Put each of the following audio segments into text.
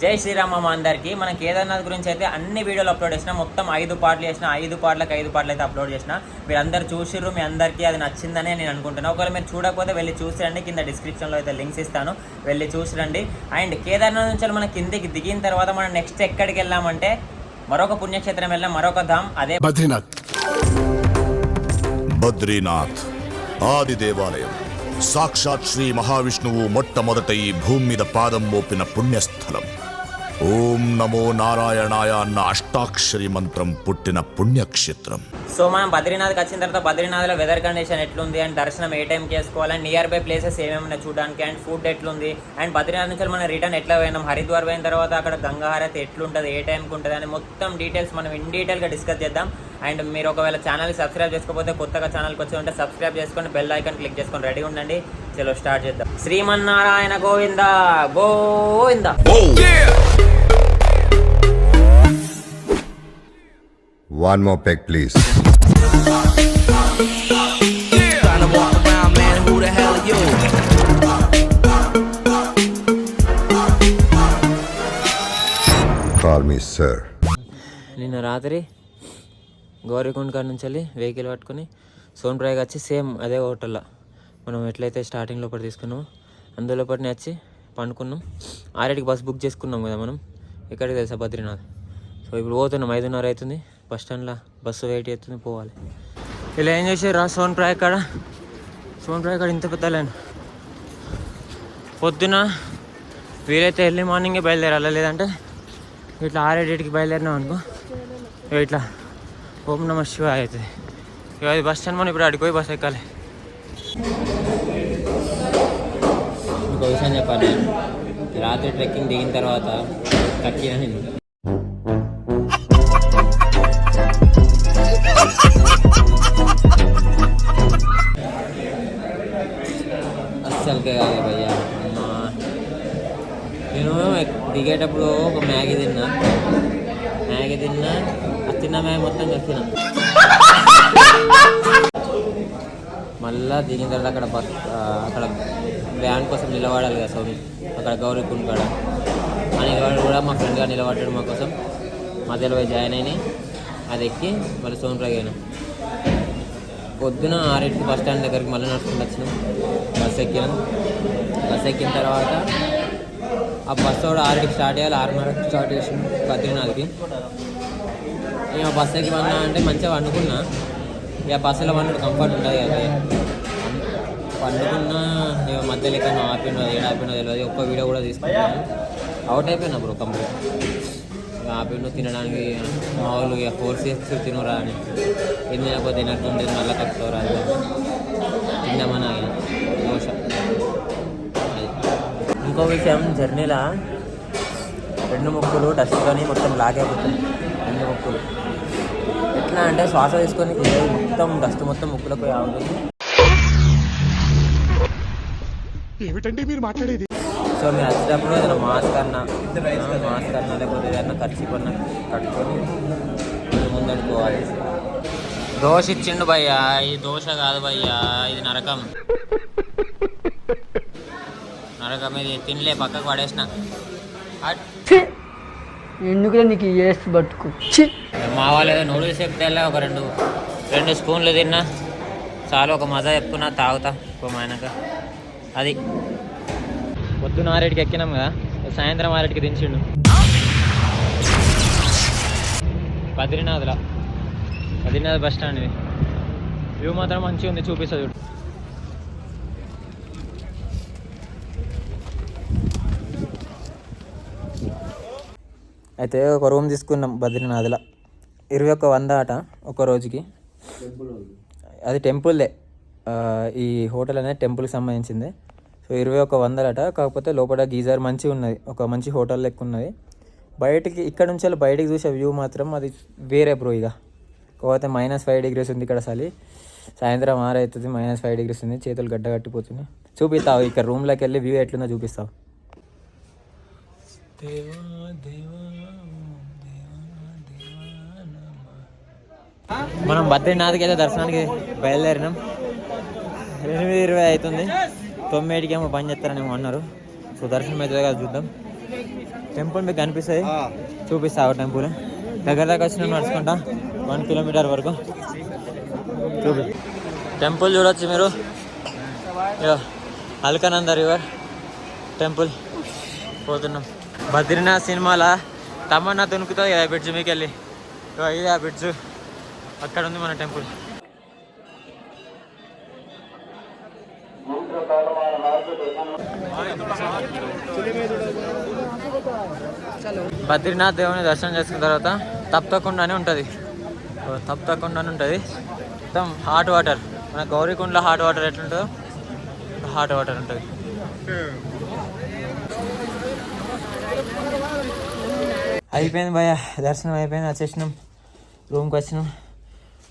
జై శ్రీరామ అందరికీ. మన కేదార్నాథ్ గురించి అయితే అన్ని వీడియోలు అప్లోడ్ చేసిన, మొత్తం 5 పార్ట్లు చేసిన, 5 పార్ట్లకు 5 పార్ట్లు అయితే అప్లోడ్ చేసిన. మీరు అందరు చూసిర్రు, మీ అందరికీ అది నచ్చిందనే నేను అనుకుంటున్నాను. ఒకవేళ మీరు చూడకపోతే వెళ్ళి చూసిరండి, కింద డిస్క్రిప్షన్లో అయితే లింక్స్ ఇస్తాను, వెళ్ళి చూసిరండి. అండ్ కేదార్నాథ్ నుంచి మనం కిందికి దిగిన తర్వాత మనం నెక్స్ట్ ఎక్కడికి వెళ్ళామంటే మరొక పుణ్యక్షేత్రం వెళ్ళాం, మరొక ధామ్, అదే బద్రీనాథ్ ఆది దేవాలయం. సాక్షాత్ శ్రీ మహావిష్ణువు మొట్టమొదట ఈ భూమి మీద పాదం మోపిన పుణ్యస్థలం. ఓం నమో నారాయణాయ అన్న అష్టాక్షరి మంత్రం పుట్టిన పుణ్యక్షేత్రం. సో మనం బద్రీనాథ్కి వచ్చిన తర్వాత బద్రీనాథ్లో వెదర్ కండిషన్ ఎట్లుంది అండ్ దర్శనం ఏ టైంకి చేసుకోవాలి అండ్ నియర్ బై ప్లేసెస్ ఏమేమి చూడడానికి అండ్ ఫుడ్ ఎట్లుంది అండ్ బద్రీనాథ్ నుంచి మనం రిటర్న్ ఎట్లా పోయినాం, హరిద్వార్ పోయిన తర్వాత అక్కడ గంగా హారతి ఎట్లుంటుంది, ఏ టైంకి ఉంటుంది అని మొత్తం డీటెయిల్స్ మనం ఇన్ డీటెయిల్గా డిస్కస్ చేద్దాం. అండ్ మీరు ఒకవేళ ఛానల్కి సబ్స్క్రైబ్ చేసుకోకపోతే కొత్తగా ఛానల్కి వచ్చి ఉంటే సబ్స్క్రైబ్ చేసుకొని బెల్ ఐకాన్ క్లిక్ చేసుకొని రెడీ ఉండండి. చలో స్టార్ట్ చేద్దాం. Srimannarayana Govinda Govinda. One more peg, please. Tryna walk around, man, who the hell are you? Call me sir. నిన్న రాత్రి గౌరీకుండ్ కాడ నుంచి వెళ్ళి వెహికల్ పట్టుకొని సోన్ప్రాయ్కి వచ్చి సేమ్ అదే హోటల్లో మనం ఎట్లయితే స్టార్టింగ్ లోపల తీసుకున్నామో అందులోపటిని వచ్చి పండుకున్నాం. 6కి బస్ బుక్ చేసుకున్నాం కదా మనం. ఎక్కడికి తెలుసా? బద్రీనాథ్. సో ఇప్పుడు పోతున్నాం, 5:30 అవుతుంది. బస్ స్టాండ్లో బస్సు వెయిట్ చేస్తుంది, పోవాలి. ఇలా ఏం చేసారు సోన్ప్రాయ్ కాడ ఇంత పెద్ద లైన్. పొద్దున వీలైతే ఎర్లీ మార్నింగే బయలుదేరాలి, లేదంటే ఇట్లా 6-7కి బయలుదేరినాం అనుకో, ఇట్లా ఓం నమ శివాయ అవుతుంది. ఇక అది బస్ స్టాండ్ మనం ఇప్పుడు అడిగిపోయి బస్ ఎక్కాలి. ఇంకో విషయం చెప్పాలి, రాత్రి ట్రెక్కింగ్ దిగిన తర్వాత కక్కిన నేను అస్సలుకే కాదు భయ్యా. నేను దిగేటప్పుడు ఒక మ్యాగీ తిన్నా, అది తిన్న మ్యాగీ మొత్తం కక్కిన. మళ్ళా దిగిన తర్వాత అక్కడ వ్యాన్ కోసం నిలబడాలి కదా స్వామి, అక్కడ గౌరీకుండ్ కాడ ఆ నిలబడి కూడా మా ఫ్రెండ్ గారు నిలబడ్డాడు మా కోసం. మధ్యలో పోయి జాయిన్ అయినాయి, అది ఎక్కి మళ్ళీ సోన్ప్రాగ్ అయినాం. పొద్దున 6కి బస్ స్టాండ్ దగ్గరికి మళ్ళీ నడుచుకుంటూ వచ్చినాం. బస్ ఎక్కిన తర్వాత ఆ బస్సు కూడా 6కి స్టార్ట్ చేయాలి, 6:30కి స్టార్ట్ చేసినాం బద్రీనాథ్కి. ఇక బస్ ఎక్కి పన్నా అంటే మంచిగా వండుకున్నా. ఇక బస్సులో వండు కంఫర్ట్ ఉంటుంది కదా, పండుకున్నా. ఇక మధ్యలో ఎక్కడ ఆపినో తెలియదు. ఒక్క వీడియో కూడా తీసుకున్నాను, అవుట్ అయిపోయినా బ్రో కంప్లీట్. ఇక ఆపినో తినడానికి మా వాళ్ళు ఇక ఫోర్స్ చేసి తినరా అని, ఏం తినకపోతే తినట్టుండేది, మళ్ళీ కక్కుతారా అది తిందామని ఆయన దోశ. ఇంకో విషయం, జర్నీలో 2 ముక్కులు డస్ట్తోని మొత్తం లాగ్ అయిపోతుంది. 2 ముక్కులు ఎట్లా అంటే శ్వాస తీసుకొని మొత్తం డస్ట్ మొత్తం ముక్కులకు ఆగుతుంది. ఏమిటండి మీరు మాట్లాడేది? సో మీరు వచ్చేటప్పుడు ఏదైనా మాస్క్ అన్నా లేకపోతే ఏదైనా ఖర్చు పన్నా కట్టుకొని ముందడుకోవాలి. దోశ ఇచ్చిండు భయ్యా, ఇది దోశ కాదు భయ్యా, ఇది నరకం. ఇది తినలే, పక్కకు పడేసిన. ఎందుకు నీకు వేస్ట్ బతుకు. మా వాళ్ళు ఏదో నూడిల్స్ చెప్తే ఒక 2 స్పూన్లు తిన్నా చాలు, ఒక మజా చెప్పుకున్నా, తాగుతా ఒక మాయనక. అది పొద్దున్న 6కి ఎక్కినాం కదా, సాయంత్రం 6కి దించిండు బద్రీనాథ్ బస్ స్టాండ్. ఇది వ్యూ మాత్రం మంచిగా ఉంది, చూపిస్తా చూడు. అయితే ఒక రూమ్ తీసుకున్నాం బద్రీనాథ్లో, 21,100 అట ఒక రోజుకి. అది టెంపుల్దే, ఈ హోటల్ అనేది టెంపుల్కి సంబంధించింది. సో 21,100 అట. కాకపోతే లోపల గీజర్ మంచిగా ఉన్నది, ఒక మంచి హోటల్ లెక్క ఉన్నది. బయటికి ఇక్కడ నుంచి బయటికి చూసే వ్యూ మాత్రం అది వేరే బ్రో. ఇక కాకపోతే -5 degrees ఉంది ఇక్కడ. సాయంత్రం 6 అవుతుంది, -5 degrees ఉంది, చేతులు గడ్డ కట్టిపోతుంది. చూపిస్తావు ఇక్కడ రూమ్లోకి వెళ్ళి వ్యూ ఎట్లుందో చూపిస్తావు. మనం బద్రీనాథ్కి అయితే దర్శనానికి బయలుదేరినాం. 8:20 అవుతుంది. 9కి ఏమో పని చేస్తారని ఏమో అన్నారు. సో దర్శనం అవుతుంది కదా చూద్దాం. టెంపుల్ మీకు కనిపిస్తుంది, చూపిస్తా ఆ టెంపుల్. దగ్గర దగ్గర వచ్చిన నడుచుకుంటా 1 కిలోమీటర్ వరకు చూపి. టెంపుల్ చూడొచ్చు మీరు. అల్కనంద రివర్ టెంపుల్ పోతున్నాం. బద్రీనాథ్ సినిమాలో తమన్నా తునుకుతుంది కదా బ్రిడ్జ్ మీకు వెళ్ళి, ఇదే ఆ బ్రిడ్జ్, అక్కడ ఉంది మన టెంపుల్. బద్రీనాథ్ దేవుని దర్శనం చేసుకున్న తర్వాత తప్పకుండానే ఉంటుంది, తప్పకుండానే ఉంటుంది. మొత్తం హాట్ వాటర్, మన గౌరీకుండలో హాట్ వాటర్ ఎట్లుంటుందో హాట్ వాటర్ ఉంటుంది. అయిపోయింది భయ, దర్శనం అయిపోయింది, వచ్చేసినాం, రూమ్కి వచ్చినాం.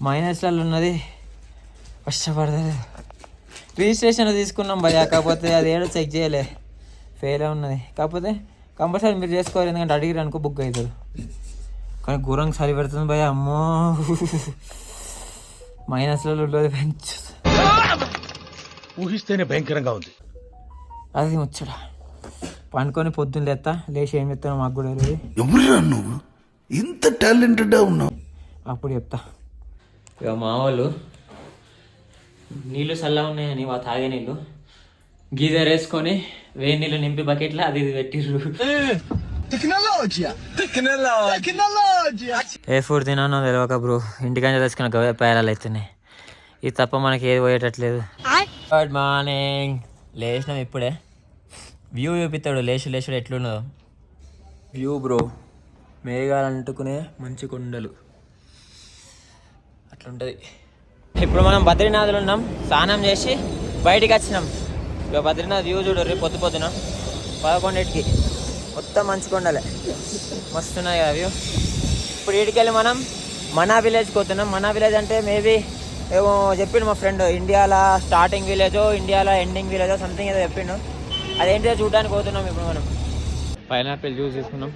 మైనస్లలో ఉన్నది, కష్టపడుతుంది. రిజిస్ట్రేషన్ తీసుకున్నాం భయ, కాకపోతే అది ఏడో చెక్ చేయలే, ఫెయిల్ ఉన్నది. కాకపోతే కంపల్సరీ మీరు చేసుకోవాలి, ఎందుకంటే అడిగిరు అనుకో బుక్ అవుతుంది. కానీ ఘోరంగా సరి పెడుతుంది భయ, అమ్మో మైనస్లలో ఉన్నది బెంచ్, ఊహిస్తేనే భయంకరంగా ఉంది. అది ముచ్చట. పండుకొని పొద్దున్న లేచి ఏం చెప్తానో మాకు కూడా తెలియదు. ఎవరురా నువ్వు ఇంత టాలెంటెడ్ ఉన్నావు? అప్పుడు చెప్తా. ఇక మా వాళ్ళు నీళ్ళు చల్లగా ఉన్నాయని తాగే నీళ్ళు గీజర్ వేసుకొని వేడి నీళ్ళు నింపి బకెట్లో అది ఇది పెట్టిర్రు. ఏ ఫుడ్ తినానో తెలియక బ్రో, ఇంటికైనా తెచ్చుకున్న గవే పేరాలు అవుతున్నాయి. ఇది తప్ప మనకి ఏది పోయేటట్లేదు. గుడ్ మార్నింగ్, లేచినాం ఇప్పుడే. వ్యూ చూపిస్తాడు లేచుడు ఎట్లున్నదో వ్యూ బ్రో. మేఘాలు అంటుకునే మంచి కొండలు అట్లుంటుంది. ఇప్పుడు మనం బద్రీనాథ్లో ఉన్నాం, స్నానం చేసి బయటికి వచ్చినాం. ఇక బద్రీనాథ్ వ్యూ చూడరు, పొద్దున 11కి మొత్తం మంచి కొండలే, మస్తున్నాయి కదా వ్యూ. ఇప్పుడు వీటికెళ్ళి మనం మనా విలేజ్కి పోతున్నాం. మనా విలేజ్ అంటే మేబీ ఏమో చెప్పిండు మా ఫ్రెండ్, ఇండియాలో స్టార్టింగ్ విలేజో ఇండియాలో ఎండింగ్ విలేజో సంథింగ్ ఏదో చెప్పిండు. అదేంటిదో చూడడానికి పోతున్నాం ఇప్పుడు మనం. పైనాపిల్ జ్యూస్ తీసుకున్నాం,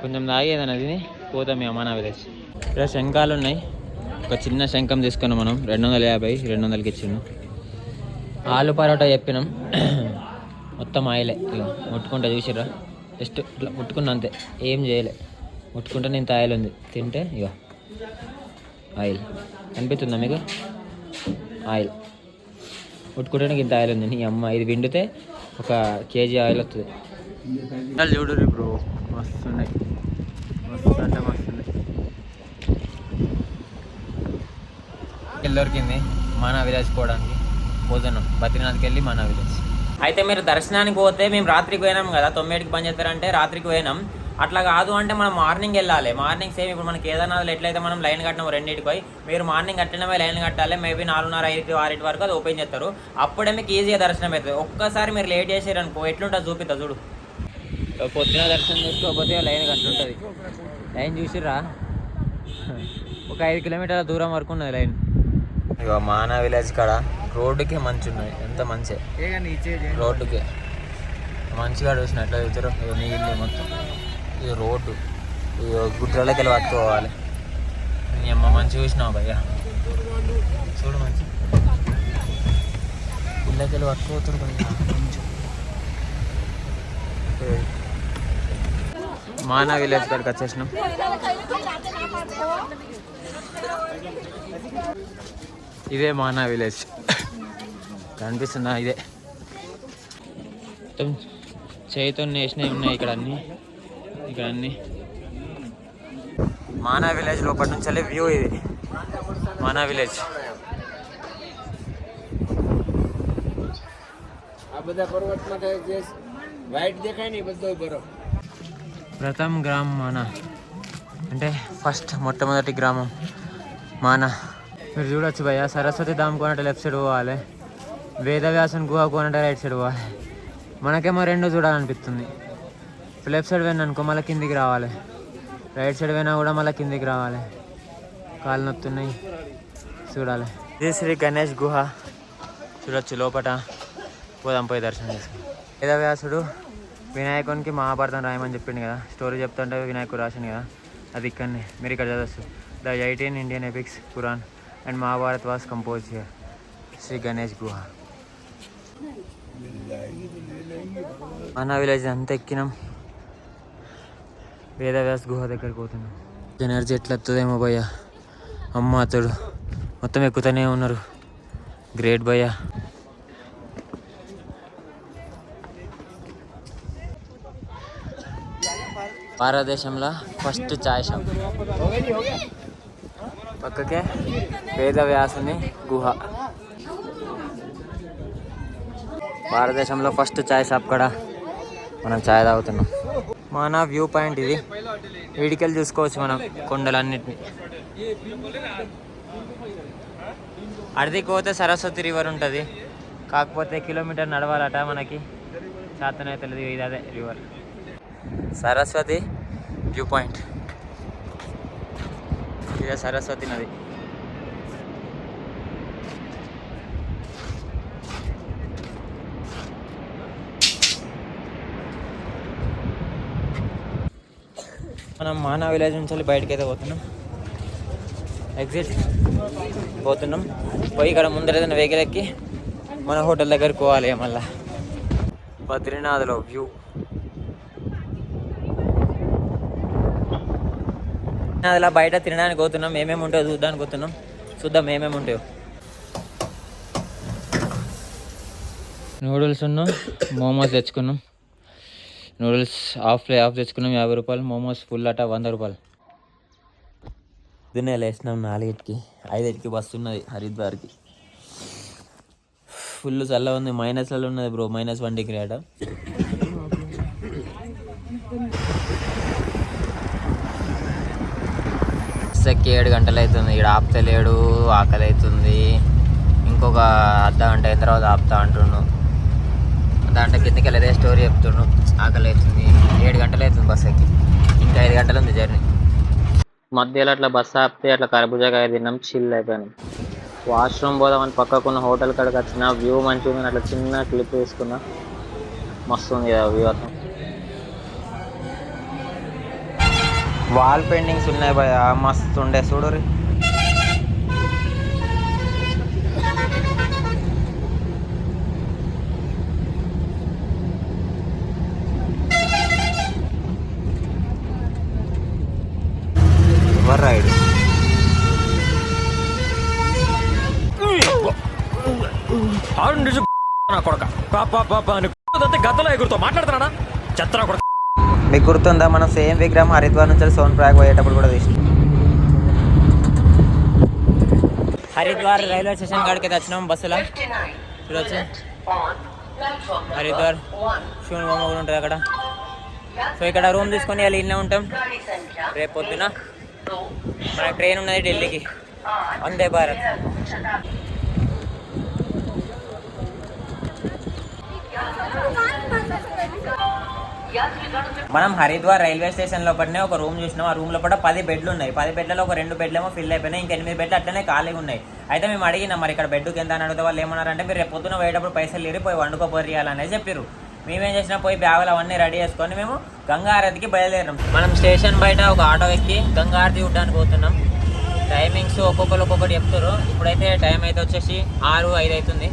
కొంచెం తాగి ఏదైనా తిని పోతాం ఇక మనా విలేజ్. ఇక్కడ శంఖాలు ఉన్నాయి, ఒక చిన్న శంఖం తీసుకున్నాం మనం, 250 200కి ఇచ్చిండు. ఆలు పరోటా చెప్పినాం, మొత్తం ఆయిలే. ఇక ముట్టుకుంటా చూసిర్రా, జస్ట్ ఇట్లా ముట్టుకున్నా అంతే, ఏం చేయలే. ముట్టుకుంటే ఇంత ఆయిల్ ఉంది, తింటే ఇక ఆయిల్ కనిపిస్తుందా మీకు? ఆయిల్ ముట్టుకుంటే ఇంత ఆయిల్ ఉంది. నీ అమ్మ, ఇది విండితే 1 కేజీ ఆయిల్ వస్తుంది. చూడరు బ్రో, మస్తున్నాయి, మస్తు అంటే మస్తున్నాయి. దొరికింది మనా విలేజ్ పోవడానికి, పోతున్నాం బద్రీనాథ్కి వెళ్ళి మనా విలేజ్. అయితే మీరు దర్శనానికి పోతే మేము రాత్రికి పోయినాం కదా, 9కి బంద్ చేస్తారంటే రాత్రికి పోయినాం. అట్లా కాదు అంటే మనం మార్నింగ్ వెళ్ళాలి. మార్నింగ్ సేమ్ ఇప్పుడు మనకి కేదార్నాథ్లో ఎట్లయితే మనం లైన్ కట్టినాం 2కి పోయి, మీరు మార్నింగ్ కట్టినమే లైన్ కట్టాలి. మేబీ 4:30 5 6 వరకు అది ఓపెన్ చేస్తారు. అప్పుడే మీకు ఈజీగా దర్శనం అవుతుంది. ఒక్కసారి మీరు లేట్ చేసారు అనుకో ఎట్లుంటుంది చూపిస్తా చూడు. పొద్దున దర్శనం చేసుకోకపోతే లైన్ అట్లుంటుంది. లైన్ చూసిర్రా, ఒక 5 కిలోమీటర్ల దూరం వరకు ఉన్నది లైన్. ఇక మానా విలేజ్ కాడ రోడ్డుకి మంచి ఉన్నాయి, ఎంత మంచి రోడ్డుకి మంచిగా చూసిన ఎట్లా చూసారు. నీళ్ళు మొత్తం, ఇది రోడ్డు, గుడ్రలకి వెళ్ళి పట్టుకోవాలి. నీ అమ్మ మంచి చూసినావు భయ్యా, చూడు మంచి గుళ్ళకి వెళ్ళి పట్టుకోతారు భయ్యా. మానా విలేజ్ కాడికి వచ్చేసినాం. ఇదే మానా విలేజ్, కనిపిస్తుందా? ఇదే మొత్తం చేయితో వేసినవి ఉన్నాయి ఇక్కడ అన్నీ. ఇక్కడ అన్నీ మానా విలేజ్ లోపల నుంచి వెళ్ళి వ్యూ ఇది మానా విలేజ్. ప్రథమ్ గ్రామ్ మానా అంటే ఫస్ట్ మొట్టమొదటి గ్రామం మానా. మీరు చూడొచ్చు భయ్య, సరస్వతి ధామ్ కొనంటే లెఫ్ట్ సైడ్ పోవాలి, వేదవ్యాసన్ గుహ కొనంటే రైట్ సైడ్ పోవాలి. మనకేమో 2 చూడాలనిపిస్తుంది. లెఫ్ట్ సైడ్ పోయినా అనుకో మళ్ళీ కిందికి రావాలి, రైట్ సైడ్ పోయినా కూడా మళ్ళీ కిందికి రావాలి. కాళ్ళు నొత్తున్నాయి, చూడాలి. ఇది శ్రీ గణేష్ గుహ చూడొచ్చు. లోపల పోదాం, పోయి దర్శనం చేసుకుని. వేదవ్యాసుడు వినాయకునికి మహాభారతం రాయమని చెప్పిండు కదా, స్టోరీ చెప్తుంటే వినాయకుడు రాసిండు కదా, అది ఇక్కడనే మీరు ఇక్కడ చదవచ్చు. The 18 Indian epics Puran and Mahabharat was composed here. Shri Ganesh Guha. Mana village అంతా ఎక్కినాం, వేదవ్యాస్ గుహ దగ్గరికి పోతున్నాం. ఎనర్జీ ఎట్లా వస్తుందేమో భయ్య. అమ్మ అతడు మొత్తం ఎక్కుతూనే ఉన్నారు. గ్రేట్ భయ్య. భారతదేశంలో ఫస్ట్ చాయ్ షాప్ పక్కకే వేదవ్యాసుని గుహ. భారతదేశంలో ఫస్ట్ చాయ్ షాప్ కాడ మనం చాయ్ తాగుతున్నాం. మన వ్యూ పాయింట్ ఇది. వీడికెళ్ళి చూసుకోవచ్చు మనం కొండలన్నిటిని. అడికి పోతే సరస్వతి రివర్ ఉంటుంది. కాకపోతే కిలోమీటర్ నడవాలట మనకి. చేతనైతే లేదు. ఇది అదే రివర్ సరస్వతి వ్యూ పాయింట్. ఇదే సరస్వతి నది. మనం మానా విలేజ్ నుంచి బయటకి అయితే పోతున్నాం. ఎగ్జిట్ పోతున్నాం. పోయి ఇక్కడ ముందర ఏదైనా వెహికల్ ఎక్కి మన హోటల్ దగ్గరికి పోవాలి. మళ్ళా బద్రీనాథ్లో వ్యూ. అలా బయట తినడానికి పోతున్నాం. ఏమేమి ఉంటాయో చూడడానికి పోతున్నాం. చూద్దాం ఏమేమి ఉంటాయో. నూడిల్స్ మోమోస్ తెచ్చుకున్నాం. నూడిల్స్ హాఫ్ తెచ్చుకున్నాం 50 రూపాయలు. మోమోస్ ఫుల్ అట 100 రూపాయలు. పొద్దున్నే లేచినాం 4కి. 5కి బస్సు ఉన్నది హరిద్వార్కి. ఫుల్ చల్ల ఉంది. మైనస్లలో ఉన్నది బ్రో. -1 డిగ్రీ అట. బస్సుకి 7 గంటలు అవుతుంది. ఇక్కడ ఆపుతలేడు. ఆకలి అవుతుంది. ఇంకొక అర్ధ గంట అయిన తర్వాత ఆపుతా అంటుండు. దాంట్లో కిందకి వెళ్ళేదే స్టోరీ చెప్తుండు. ఆకలి అవుతుంది. 7 గంటలు అవుతుంది బస్సుకి. ఇంకా 5 గంటలు ఉంది జర్నీ. మధ్యలో అట్లా బస్సు ఆపితే అట్లా కర్బూజాకాయ తిన్నాం. చిల్ అయిపోయాను. వాష్రూమ్ పోదామని పక్కకున్న హోటల్ కాడికి వచ్చిన. వ్యూ మంచిగా ఉంది. అట్లా చిన్న క్లిప్ వేసుకున్నా. మస్తు ఉంది కదా వ్యూ. అట్లా వాల్ పెయింటింగ్స్ ఉన్నాయి భయ. మస్తు ఉండే చూడరి. రైడ్ గతలో ఎగురుతో మాట్లాడుతున్నాడా చెత్త కొడక. మీకు గుర్తుందా మనం సేమ్ విగ్రహం హరిద్వార్ నుంచి సోన్ప్రయాగ్ పోయేటప్పుడు కూడా తీసినాం. హరిద్వార్ రైల్వే స్టేషన్ కాడికి వచ్చినాం బస్సులో. చూడొచ్చు హరిద్వార్ శివుని బొమ్మ కూడా ఉంటుంది అక్కడ. సో ఇక్కడ రూమ్ తీసుకొని వెళ్ళి ఇల్లే ఉంటాం. రేపు పొద్దున మన ట్రైన్ ఉన్నది ఢిల్లీకి. వందే భారత్. మనం హరిద్వార్ రైల్వే స్టేషన్ లోపలనే ఒక రూమ్ చూసినాం. ఆ రూమ్ లోపల 10 బెడ్లు ఉన్నాయి. 10 బెడ్లలో ఒక 2 బెడ్లు ఏమో ఫిల్ అయిపోయినాయి. ఇంకా 8 బెడ్లు అట్లనే ఖాళీగా ఉన్నాయి. అయితే మేము అడిగినాం మరి ఇక్కడ బెడ్కి ఎంత అని అడిగితే వాళ్ళు ఏమన్నారంటే మీరు రేపు పొద్దున పోయేటప్పుడు పైసలు ఇరిపోయి వండుకోపోయాలనేది చెప్పారు. మేమేం చేసినా పోయి బ్యాగులు అవన్నీ రెడీ చేసుకొని మేము గంగా హారతికి బయలుదేరాం. మనం స్టేషన్ బయట ఒక ఆటో ఎక్కి గంగా హారతి చూడడానికి పోతున్నాం. టైమింగ్స్ ఒక్కొక్కటి చెప్తారు. ఇప్పుడైతే టైం అయితే వచ్చేసి 6:05 అవుతుంది.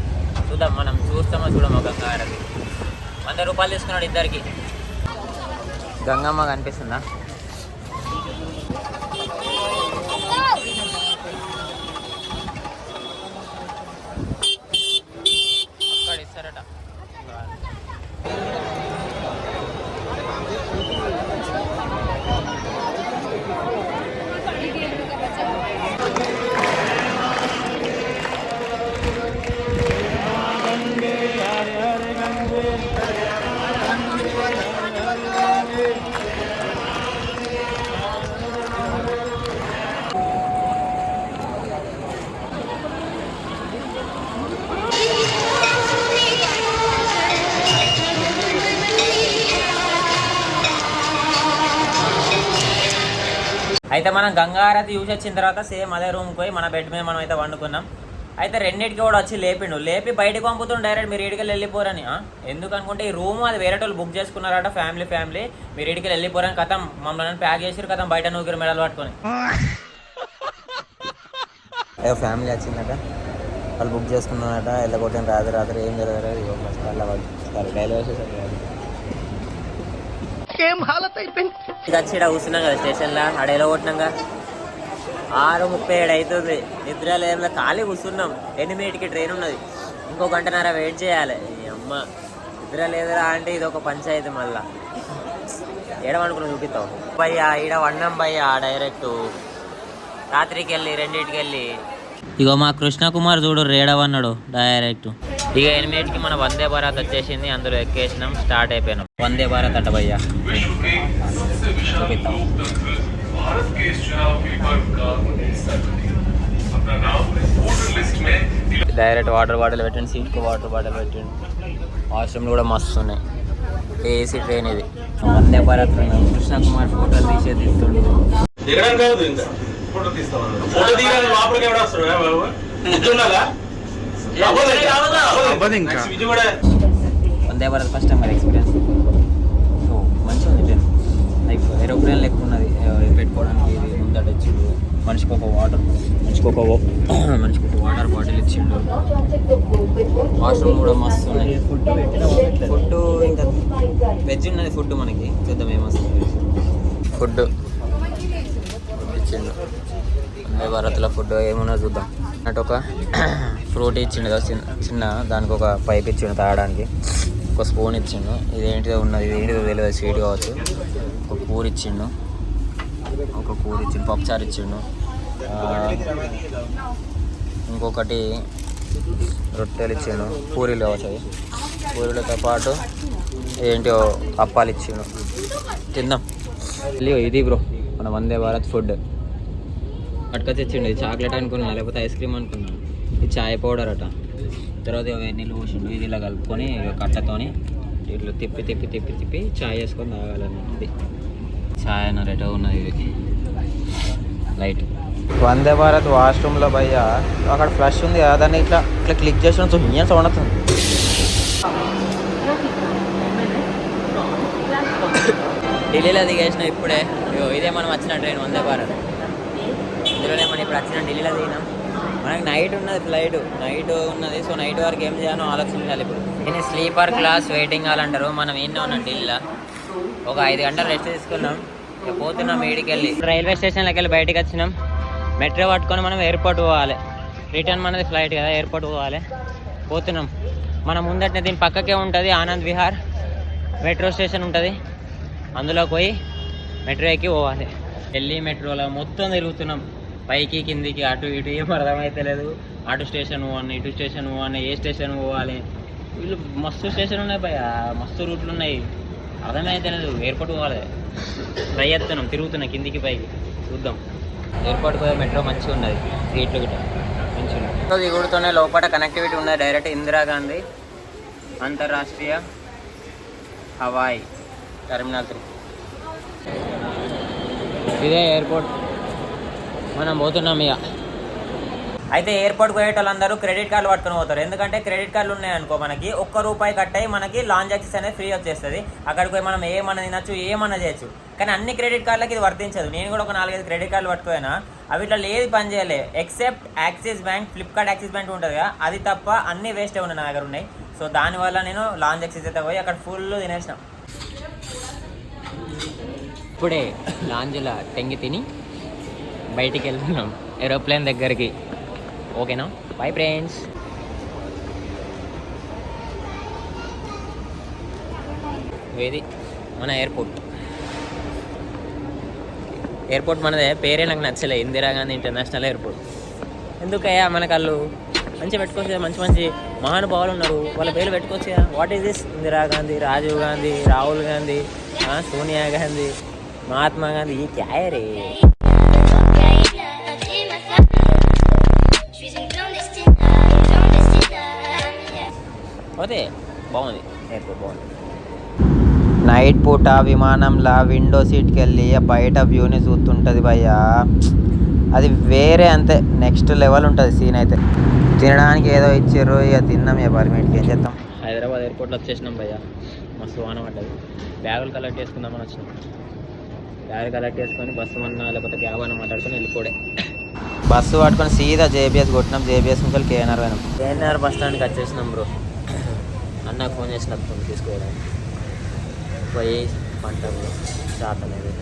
చూద్దాం మనం చూస్తామో చూడమో గంగా హారతి. 100 రూపాయలు తీసుకున్నాడు ఇద్దరికి. గంగమ్మ కనిపిస్తుందా? అక్కడ ఇస్తారట. అయితే మనం గంగా హారతి యూజ్ వచ్చిన తర్వాత సేమ్ అదే రూమ్కి పోయి మన బెడ్ మీద మనం అయితే వండుకున్నాం. అయితే 2కి కూడా వచ్చి లేపి బయటకు పంపుతుండే డైరెక్ట్ మీరు ఇడికి వెళ్ళిపోరని. ఎందుకు అనుకుంటే ఈ రూమ్ అది వేరే వాళ్ళు బుక్ చేసుకున్నారట. ఫ్యామిలీ మీరు ఇడికి వెళ్ళిపోరని కథం మమ్మల్ని ప్యాక్ చేసి కథం బయట నూకిరు మెడలు పట్టుకొని. ఫ్యామిలీ వచ్చిందట. వాళ్ళు బుక్ చేసుకున్నారట. వెళ్ళగొట్టిన రాత్రి ఏం జరగదు. రైల్వే స్టేషన్ ఇక వచ్చి ఇక్కడ కూర్చున్నాం కదా స్టేషన్లో అడేలో కొట్టినాక 6:37 అవుతుంది. నిద్ర లేదు, ఖాళీ కూర్చున్నాం. 8కి ట్రైన్ ఉన్నది, ఇంకో గంటన్నర వెయిట్ చేయాలి. ఈ అమ్మ నిద్ర లేదురా అంటే ఇది ఒక పంచాయతీ. మళ్ళా ఏడవనుకున్నా చూపిస్తావు భయ్యా, ఈడ వన్నాం భయ్యా డైరెక్ట్ రాత్రికి వెళ్ళి 2కి వెళ్ళి. ఇగో మా కృష్ణకుమార్ చూడు రేడవన్నాడు డైరెక్ట్. ఇక 8కి మన వందే భారత్ వచ్చేసింది, అందులో ఎక్కేసినాం, స్టార్ట్ అయిపోయినాం. వందే భారత్ అంట భయ్యా, చూపిస్తాం. డైరెక్ట్ వాటర్ బాటిల్ పెట్టండి, సీట్కి వాటర్ బాటిల్ పెట్టండి. వాష్రూమ్లు కూడా మస్తు ఉన్నాయి. ఏసీ ట్రైన్ ఇది. వందే భారత్ కృష్ణకుమార్ ఫోటోలు తీస్తుండు. Vande Bharat first time experience. So మంచిగా ఉంది ట్రైన్, లైక్ ఏరోప్లేన్ లెక్క ఉన్నది. పెట్టుకోవడానికి ఇది ముందట ఇచ్చిండు. మనిషికి ఒక వాటర్ బాటిల్ ఇచ్చిండు. వాష్రూమ్ కూడా మస్తు ఉన్నాయి. ఫుడ్ ఇంకా వెజ్ ఉన్నది. ఫుడ్ మనకి చూద్దాం ఏమొస్తుంది. ఫుడ్ ఇచ్చిండు వందే భారత్లో. ఫుడ్ ఏమున్నా చూద్దాం. అటు ఒక ఫ్రూట్ ఇచ్చిండు కదా చిన్న, దానికి ఒక పైప్ ఇచ్చిండు తాగడానికి. ఒక స్పూన్ ఇచ్చిండు. ఇదేంటిదో ఉన్నది, ఇదేంటిదో తెలియదు, స్వీట్ కావచ్చు. ఒక కూర ఇచ్చిండు, పప్పుచారు ఇచ్చిండు. ఇంకొకటి రొట్టెలు ఇచ్చిండు, పూరీలు కావచ్చు. అవి పూరీలతో పాటు ఏంటో అప్పాలు ఇచ్చిండు. తిందాం. ఇది బ్రో మన వందే భారత్ ఫుడ్. పట్టుకొచ్చి ఇచ్చిండు. ఇది చాక్లెట్ అనుకున్నా, లేకపోతే ఐస్ క్రీమ్ అనుకున్నా. ఇది చాయ్ పౌడర్ అట. తర్వాత నీళ్ళు పోసిండు. ఇది ఇలా కలుపుకొని కట్టతోని ఇట్లా తిప్పి చాయ్ వేసుకొని తాగాలన్నది. చాయ్ అన్న రెటో ఉన్నది ఇది లైట్. వందే భారత్ వాష్రూమ్లో భయ్యా అక్కడ ఫ్లష్ ఉంది కదా, దాన్ని ఇట్లా క్లిక్ చేసిన సౌండ్ వస్తుంది. ఢిల్లీలో దిగేసిన ఇప్పుడే. ఇదే మనం వచ్చిన ట్రైన్ వందే భారత్. ఇందులోనే మనం ఇప్పుడు వచ్చిన ఢిల్లీలో దిగినాం. మనకి నైట్ ఉన్నది, ఫ్లైట్ నైట్ ఉన్నది. సో నైట్ వరకు ఏం చేయాలో ఆలోచించాలి. ఇప్పుడు దీన్ని స్లీపర్ క్లాస్ వెయిటింగ్ హాల్ అంటారు. మనం ఎన్నో ఉన్నాం ఢిల్లీలో. ఒక 5 గంటలు రెస్ట్ తీసుకున్నాం. ఇక పోతున్నాం ఈడికి వెళ్ళి. రైల్వే స్టేషన్లోకి వెళ్ళి బయటకు వచ్చినాం. మెట్రో పట్టుకొని మనం ఎయిర్పోర్ట్ పోవాలి. రిటర్న్ మనది ఫ్లైట్ కదా, ఎయిర్పోర్ట్ పోవాలి. పోతున్నాం. మన ముందటనే దీని పక్కకే ఉంటుంది ఆనంద్ విహార్ మెట్రో స్టేషన్ ఉంటుంది. అందులోకి పోయి మెట్రో ఎక్కి పోవాలి. ఢిల్లీ మెట్రోలో మొత్తం తిరుగుతున్నాం, పైకి కిందికి అటు ఇటు. ఏం అర్థమైతే లేదు. అటు స్టేషన్ పోవాలి, ఇటు స్టేషన్ పోవాలి, ఏ స్టేషన్ పోవాలి. వీళ్ళు మస్తు స్టేషన్ ఉన్నాయి భయ, మస్తు రూట్లు ఉన్నాయి. అర్థమైతే లేదు. ఎయిర్పోర్ట్ పోవాలి, ట్రై చేస్తున్నాం, తిరుగుతున్నాం కిందికి పైకి. చూద్దాం. ఎయిర్పోర్ట్కి పోయే మెట్రో మంచిగా ఉన్నది, సీట్లు గిట్ట మంచిగా ఉన్నాయి. దిగుడుతోనే లోపల కనెక్టివిటీ ఉన్నది. Direct Indira Gandhi అంతర్రాష్ట్రీయ Hawaii terminal 3. ఇదే ఎయిర్పోర్ట్, మనం పోతున్నాం ఇక. అయితే ఎయిర్పోర్ట్కి పోయేటోళ్ళందరూ క్రెడిట్ కార్డులు పట్టుకొని పోతారు. ఎందుకంటే క్రెడిట్ కార్డులు ఉన్నాయనుకో మనకి ₹1 కట్టాయి, మనకి లాంజ్ యాక్సెస్ అనేది ఫ్రీ వచ్చేస్తుంది. అక్కడికి పోయి మనం ఏమన్నా తినచ్చు, ఏమన్నా చేయొచ్చు. కానీ అన్ని క్రెడిట్ కార్డులకి ఇది వర్తించదు. నేను కూడా ఒక 4-5 క్రెడిట్ కార్డులు పట్టుకోయినా, అవి ఇట్లా ఏది పని చేయలే. Except axis bank, Flipkart axis bank ఉంటుంది కదా, అది తప్ప అన్నీ వేస్ట్ ఉన్నాయి నా దగ్గర ఉన్నాయి. సో దానివల్ల నేను లాంజ్ యాక్సెస్ అయితే పోయి అక్కడ ఫుల్ తినేసినాం. ఇప్పుడే లాంజ్లో టెంగి తిని బయటికి వెళ్తున్నాం ఏరోప్లేన్ దగ్గరికి. ఓకేనా, బై ఫ్రెండ్స్. ఇది మన ఎయిర్పోర్ట్ మనదే. పేరే నాకు నచ్చలే, ఇందిరాగాంధీ ఇంటర్నేషనల్ ఎయిర్పోర్ట్. ఎందుకయ్యా మనకు వాళ్ళు మంచిగా పెట్టుకోవచ్చు, మంచి మంచి మహానుభావులు ఉన్నారు, వాళ్ళ పేర్లు పెట్టుకోవచ్చు. What is this? Indira Gandhi, Rajiv Gandhi, Rahul Gandhi, Sonia Gandhi, Mahatma Gandhi. ఈ క్యా రే? ఓకే, బాగుంది ఎయిర్పోర్ట్, బాగుంది. నైట్ పూట విమానంలో విండో సీట్కి వెళ్ళి బయట వ్యూని చూస్తుంటుంది భయ్య, అది వేరే, అంతే నెక్స్ట్ లెవెల్ ఉంటుంది సీన్. అయితే తినడానికి ఏదో ఇచ్చారు, ఇక తిన్నాం. ఇక పర్మిట్కి ఏం చేస్తాం. హైదరాబాద్ ఎయిర్పోర్ట్లో వచ్చేసినాం భయ్య, మస్తు వాన పడ్డది. బ్యాగులు కలెక్ట్ చేసుకుందామని వచ్చినాం. బ్యాగులు కలెక్ట్ చేసుకొని బస్సు అన్నా లేకపోతే క్యాబ్ అన్న మాట్లాడుకొని వెళ్ళిపోడే. బస్సు పట్టుకొని సీదా జేబీఎస్ కొట్టినాం. జేబీఎస్ నుంచి కేఎన్ఆర్ పోయినాం. కేఎన్ఆర్ బస్ స్టాండ్కి వచ్చేసినాం బ్రో. అన్నకు ఫోన్ చేసినప్పుడు తీసుకోవడానికి పోయి పంట కూడా చేత లేదు.